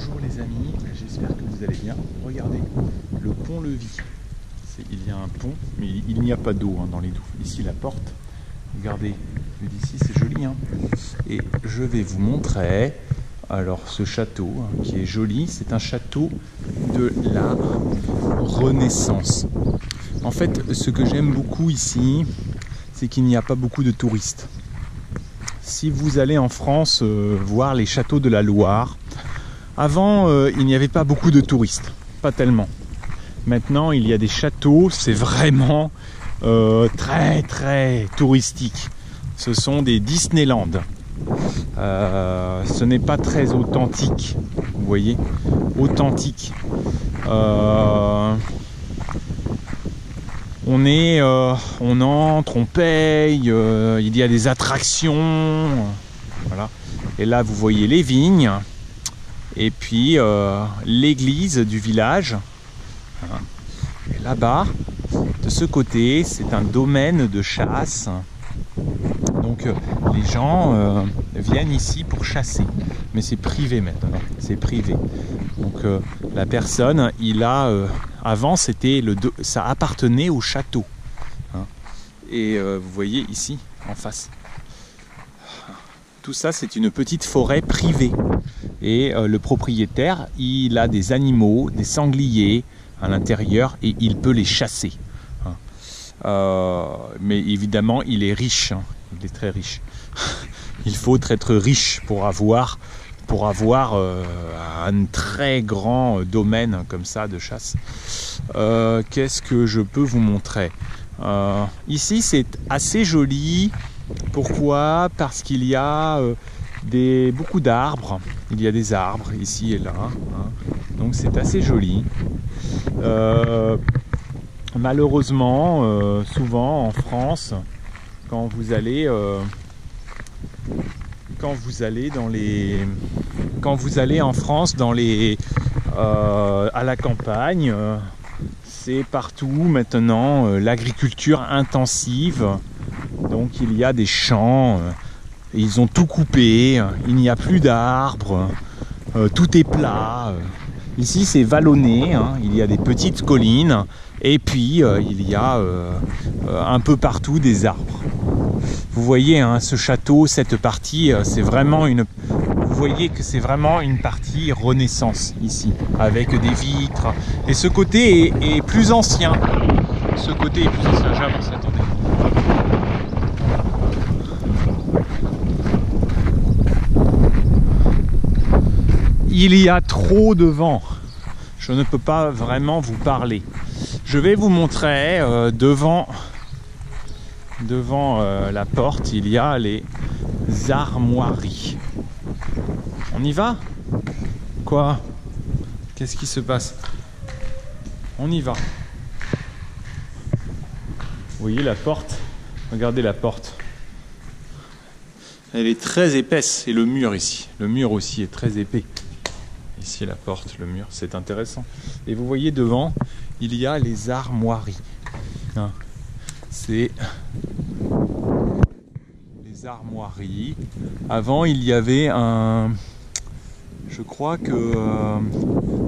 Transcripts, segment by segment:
Bonjour les amis, j'espère que vous allez bien. Regardez, le pont-levis. Il y a un pont, mais il n'y a pas d'eau dans les douves. Ici la porte, regardez, d'ici c'est joli. Et je vais vous montrer alors ce château qui est joli. C'est un château de la Renaissance. En fait, ce que j'aime beaucoup ici, c'est qu'il n'y a pas beaucoup de touristes. Si vous allez en France voir les châteaux de la Loire, avant il n'y avait pas beaucoup de touristes, pas tellement. Maintenant il y a des châteaux, c'est vraiment très très touristique. Ce sont des Disneyland. Ce n'est pas très authentique, vous voyez, authentique. On entre, on paye, il y a des attractions, voilà. Et là vous voyez les vignes, et puis l'église du village. Et là-bas, de ce côté, c'est un domaine de chasse. Donc les gens viennent ici pour chasser, mais c'est privé maintenant, c'est privé. Donc la personne, avant ça appartenait au château. Et vous voyez ici, en face, tout ça c'est une petite forêt privée. Et le propriétaire, il a des animaux, des sangliers à l'intérieur et il peut les chasser. Mais évidemment, il est riche, il est très riche. Il faut être riche pour avoir un très grand domaine comme ça de chasse. Qu'est-ce que je peux vous montrer? Ici, c'est assez joli. Pourquoi? Parce qu'il y a beaucoup d'arbres. Il y a des arbres ici et là. Donc c'est assez joli. Malheureusement, souvent en France, quand vous allez en France à la campagne, c'est partout maintenant l'agriculture intensive. Donc il y a des champs, ils ont tout coupé, il n'y a plus d'arbres, tout est plat. Ici c'est vallonné, il y a des petites collines et puis il y a un peu partout des arbres. Vous voyez ce château, cette partie, c'est vraiment vous voyez que c'est vraiment une partie Renaissance ici, avec des vitres. Et ce côté est plus ancien. Ce côté est plus ancien, j'avance, attendez. Il y a trop de vent. Je ne peux pas vraiment vous parler. Je vais vous montrer devant la porte, il y a les armoiries. On y va? Quoi? Qu'est-ce qui se passe? On y va. Vous voyez la porte? Regardez la porte. Elle est très épaisse. Et le mur ici. Le mur aussi est très épais. Ici la porte, le mur, c'est intéressant. Et vous voyez devant, il y a les armoiries. C'est les armoiries. Avant, il y avait je crois que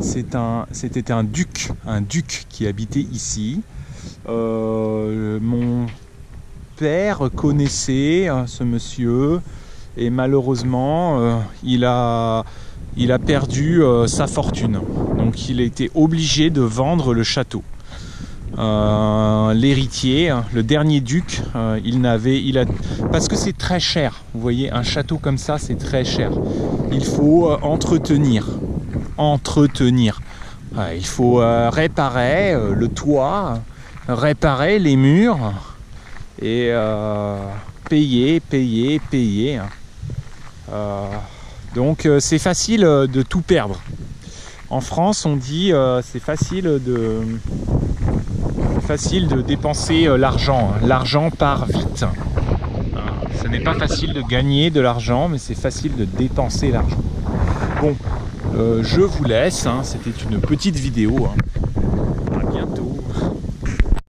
c'était un duc qui habitait ici. Mon père connaissait ce monsieur et malheureusement, il a perdu sa fortune. Donc il a été obligé de vendre le château. L'héritier, le dernier duc, parce que c'est très cher. Vous voyez, un château comme ça, c'est très cher. Il faut entretenir. Il faut réparer le toit, réparer les murs et payer. Donc c'est facile de tout perdre. En France, on dit c'est facile de dépenser l'argent. L'argent part vite. Ce n'est pas facile de gagner de l'argent, mais c'est facile de dépenser l'argent. Bon, je vous laisse. C'était une petite vidéo.